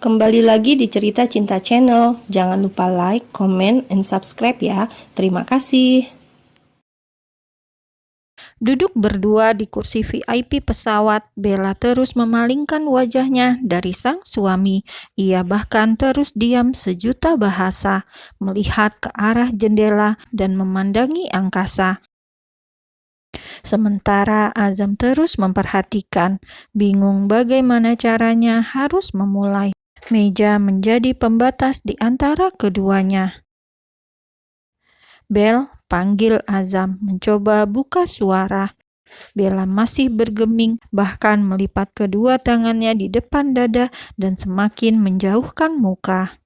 Kembali lagi di Cerita Cinta Channel. Jangan lupa like, comment, and subscribe ya. Terima kasih. Duduk berdua di kursi VIP pesawat, Bella terus memalingkan wajahnya dari sang suami. Ia bahkan terus diam sejuta bahasa, melihat ke arah jendela dan memandangi angkasa. Sementara Azam terus memperhatikan, bingung bagaimana caranya harus memulai. Meja menjadi pembatas di antara keduanya. Bel, panggil Azam, mencoba buka suara. Bella masih bergeming, bahkan melipat kedua tangannya di depan dada dan semakin menjauhkan muka.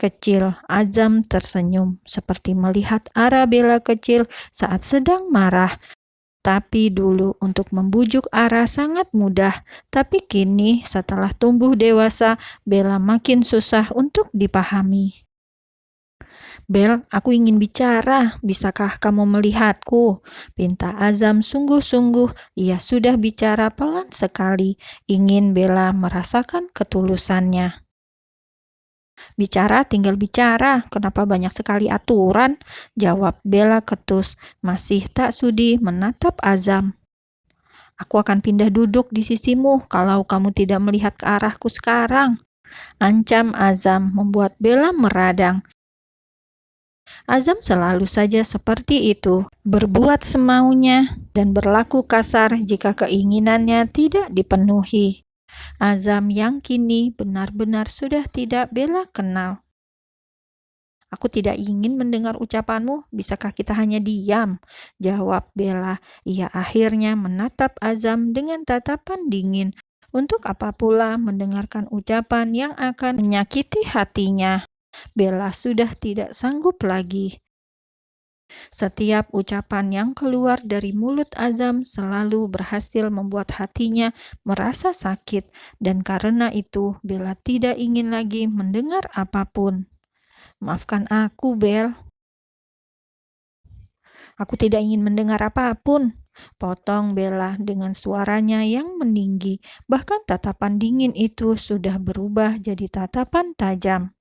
Kecil, Azam tersenyum, seperti melihat arah Bella kecil saat sedang marah. Tapi dulu untuk membujuk Ara sangat mudah, tapi kini setelah tumbuh dewasa, Bella makin susah untuk dipahami. Bel, aku ingin bicara, bisakah kamu melihatku? Pinta Azam sungguh-sungguh, ia sudah bicara pelan sekali, ingin Bella merasakan ketulusannya. Bicara tinggal bicara, kenapa banyak sekali aturan? Jawab Bella ketus, masih tak sudi menatap Azam. Aku akan pindah duduk di sisimu kalau kamu tidak melihat ke arahku sekarang. Ancam Azam membuat Bella meradang. Azam selalu saja seperti itu, berbuat semaunya dan berlaku kasar jika keinginannya tidak dipenuhi. Azam yang kini benar-benar sudah tidak Bella kenal. Aku tidak ingin mendengar ucapanmu, bisakah kita hanya diam? Jawab Bella. Ia akhirnya menatap Azam dengan tatapan dingin. Untuk apa pula mendengarkan ucapan yang akan menyakiti hatinya? Bella sudah tidak sanggup lagi. Setiap ucapan yang keluar dari mulut Azam selalu berhasil membuat hatinya merasa sakit, dan karena itu Bella tidak ingin lagi mendengar apapun. Maafkan aku, Bel. Aku tidak ingin mendengar apapun, potong Bella dengan suaranya yang meninggi. Bahkan tatapan dingin itu sudah berubah jadi tatapan tajam,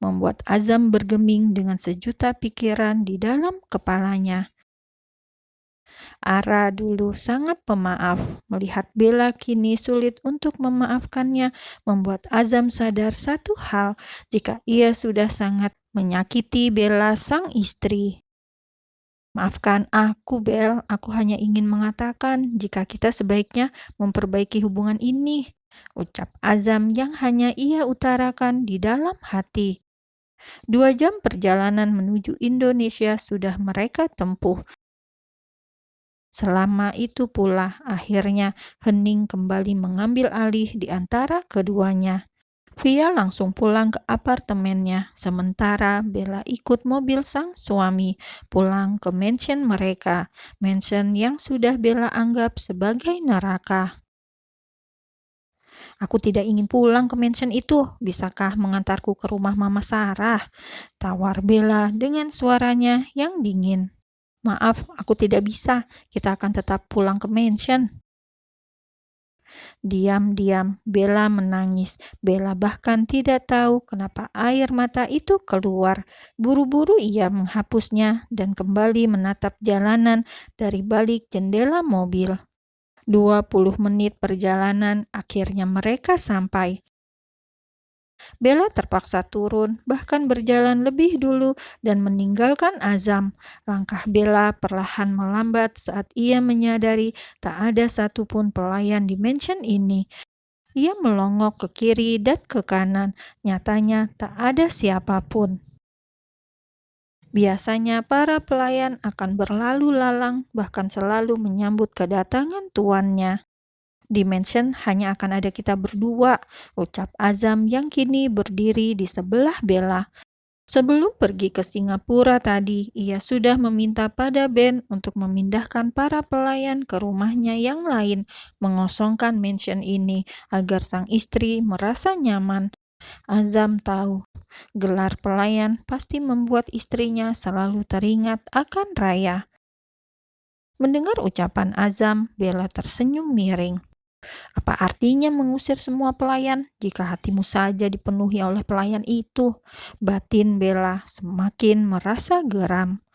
membuat Azam bergeming dengan sejuta pikiran di dalam kepalanya. Ara dulu sangat pemaaf, melihat Bella kini sulit untuk memaafkannya, membuat Azam sadar satu hal, jika ia sudah sangat menyakiti Bella sang istri. Maafkan aku, Bel, aku hanya ingin mengatakan jika kita sebaiknya memperbaiki hubungan ini, ucap Azam yang hanya ia utarakan di dalam hati. 2 jam perjalanan menuju Indonesia sudah mereka tempuh. Selama itu pula, akhirnya hening kembali mengambil alih di antara keduanya. Via langsung pulang ke apartemennya, sementara Bella ikut mobil sang suami pulang ke mansion mereka, mansion yang sudah Bella anggap sebagai neraka. Aku tidak ingin pulang ke mansion itu, bisakah mengantarku ke rumah Mama Sarah? Tawar Bella dengan suaranya yang dingin. Maaf, aku tidak bisa. Kita akan tetap pulang ke mansion. Diam-diam Bella menangis. Bella bahkan tidak tahu kenapa air mata itu keluar. Buru-buru ia menghapusnya dan kembali menatap jalanan dari balik jendela mobil. 20 menit perjalanan, akhirnya mereka sampai. Bella terpaksa turun, bahkan berjalan lebih dulu dan meninggalkan Azam. Langkah Bella perlahan melambat saat ia menyadari tak ada satupun pelayan di mansion ini. Ia melongok ke kiri dan ke kanan, nyatanya tak ada siapapun. Biasanya para pelayan akan berlalu lalang, bahkan selalu menyambut kedatangan tuannya. Di mansion hanya akan ada kita berdua, ucap Azam yang kini berdiri di sebelah Bella. Sebelum pergi ke Singapura tadi, ia sudah meminta pada Ben untuk memindahkan para pelayan ke rumahnya yang lain, mengosongkan mansion ini agar sang istri merasa nyaman. Azam tahu, gelar pelayan pasti membuat istrinya selalu teringat akan Raya. Mendengar ucapan Azam, Bella tersenyum miring. Apa artinya mengusir semua pelayan jika hatimu saja dipenuhi oleh pelayan itu? Batin Bella semakin merasa geram.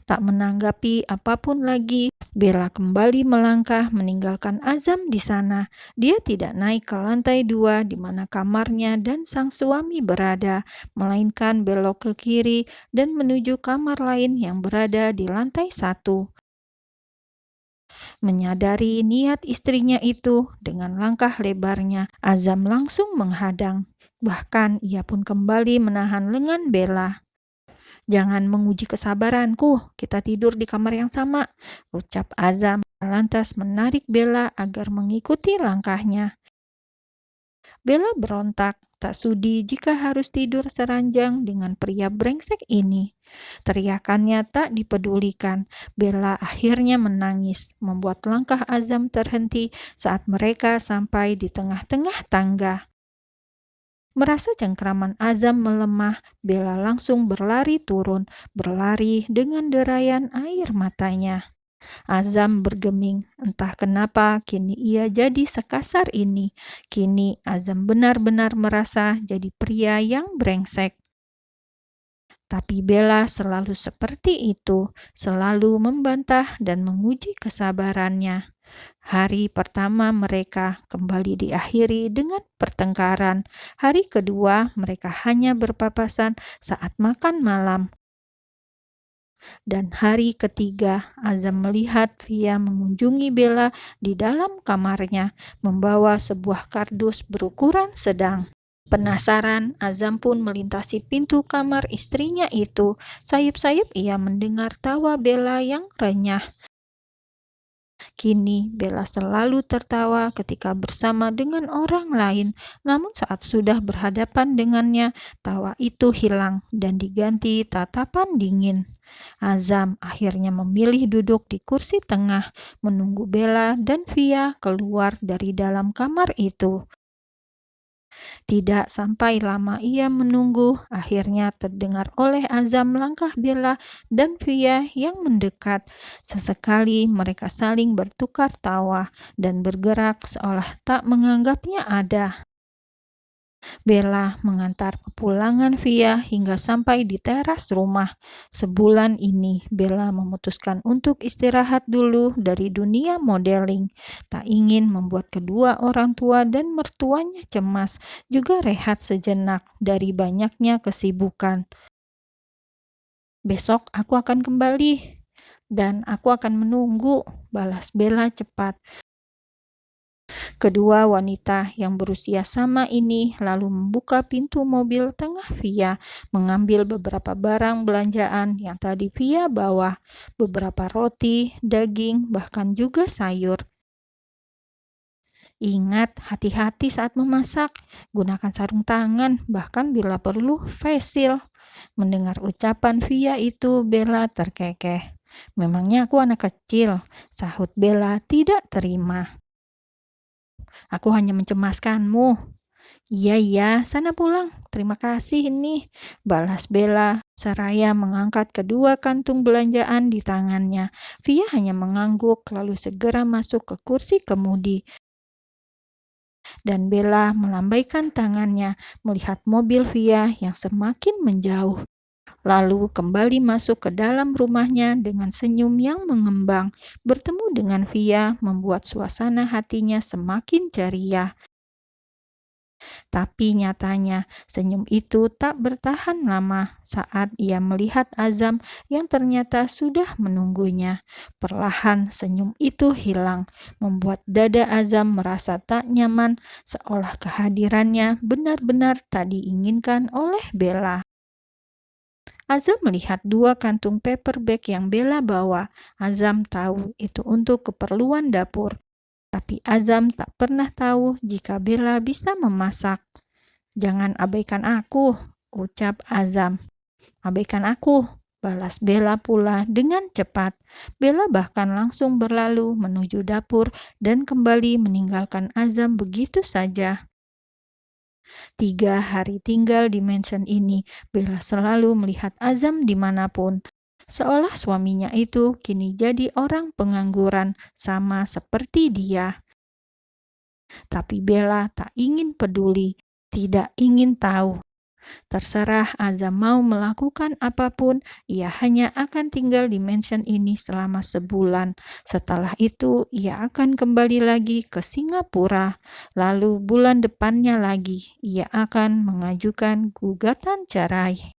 Tak menanggapi apapun lagi, Bella kembali melangkah meninggalkan Azam di sana. Dia tidak naik ke lantai 2 di mana kamarnya dan sang suami berada, melainkan belok ke kiri dan menuju kamar lain yang berada di lantai 1. Menyadari niat istrinya itu, dengan langkah lebarnya, Azam langsung menghadang. Bahkan ia pun kembali menahan lengan Bella. "Jangan menguji kesabaranku, kita tidur di kamar yang sama," ucap Azam, lantas menarik Bella agar mengikuti langkahnya. Bella berontak, tak sudi jika harus tidur seranjang dengan pria brengsek ini. Teriakannya tak dipedulikan. Bella akhirnya menangis, membuat langkah Azam terhenti saat mereka sampai di tengah-tengah tangga. Merasa cengkraman Azam melemah, Bella langsung berlari turun, berlari dengan derayan air matanya. Azam bergeming, entah kenapa kini ia jadi sekasar ini. Kini Azam benar-benar merasa jadi pria yang brengsek. Tapi Bella selalu seperti itu, selalu membantah dan menguji kesabarannya. Hari pertama mereka kembali diakhiri dengan pertengkaran. Hari kedua mereka hanya berpapasan saat makan malam. Dan hari ketiga, Azam melihat Via mengunjungi Bella di dalam kamarnya, membawa sebuah kardus berukuran sedang. Penasaran, Azam pun melintasi pintu kamar istrinya itu. Sayup-sayup ia mendengar tawa Bella yang renyah. Kini Bella selalu tertawa ketika bersama dengan orang lain, namun saat sudah berhadapan dengannya, tawa itu hilang dan diganti tatapan dingin. Azam akhirnya memilih duduk di kursi tengah, menunggu Bella dan Via keluar dari dalam kamar itu. Tidak sampai lama ia menunggu, akhirnya terdengar oleh Azam langkah Bella dan Via yang mendekat. Sesekali mereka saling bertukar tawa dan bergerak seolah tak menganggapnya ada. Bella mengantar kepulangan Via hingga sampai di teras rumah. Sebulan ini Bella memutuskan untuk istirahat dulu dari dunia modeling. Tak ingin membuat kedua orang tua dan mertuanya cemas, juga rehat sejenak dari banyaknya kesibukan. "Besok aku akan kembali dan aku akan menunggu," balas Bella cepat. Kedua wanita yang berusia sama ini lalu membuka pintu mobil tengah Via, mengambil beberapa barang belanjaan yang tadi Via bawa, beberapa roti, daging, bahkan juga sayur. "Ingat, hati-hati saat memasak, gunakan sarung tangan, bahkan bila perlu face shield." Mendengar ucapan Via itu, Bella terkekeh. "Memangnya aku anak kecil?" sahut Bella tidak terima. "Aku hanya mencemaskanmu." "Iya, iya, sana pulang. Terima kasih ini," balas Bella seraya mengangkat kedua kantung belanjaan di tangannya. Via hanya mengangguk lalu segera masuk ke kursi kemudi. Dan Bella melambaikan tangannya melihat mobil Via yang semakin menjauh. Lalu kembali masuk ke dalam rumahnya dengan senyum yang mengembang. Bertemu dengan Via membuat suasana hatinya semakin ceria. Tapi nyatanya senyum itu tak bertahan lama saat ia melihat Azam yang ternyata sudah menunggunya. Perlahan senyum itu hilang, membuat dada Azam merasa tak nyaman, seolah kehadirannya benar-benar tak diinginkan oleh Bella. Azam melihat dua kantung paper bag yang Bella bawa. Azam tahu itu untuk keperluan dapur. Tapi Azam tak pernah tahu jika Bella bisa memasak. "Jangan abaikan aku," ucap Azam. "Abaikan aku," balas Bella pula dengan cepat. Bella bahkan langsung berlalu menuju dapur dan kembali meninggalkan Azam begitu saja. 3 hari tinggal di mansion ini, Bella selalu melihat Azam dimanapun. Seolah suaminya itu kini jadi orang pengangguran sama seperti dia. Tapi Bella tak ingin peduli, tidak ingin tahu. Terserah Azam mau melakukan apapun, ia hanya akan tinggal di mansion ini selama sebulan. Setelah itu, ia akan kembali lagi ke Singapura. Lalu bulan depannya lagi, ia akan mengajukan gugatan cerai.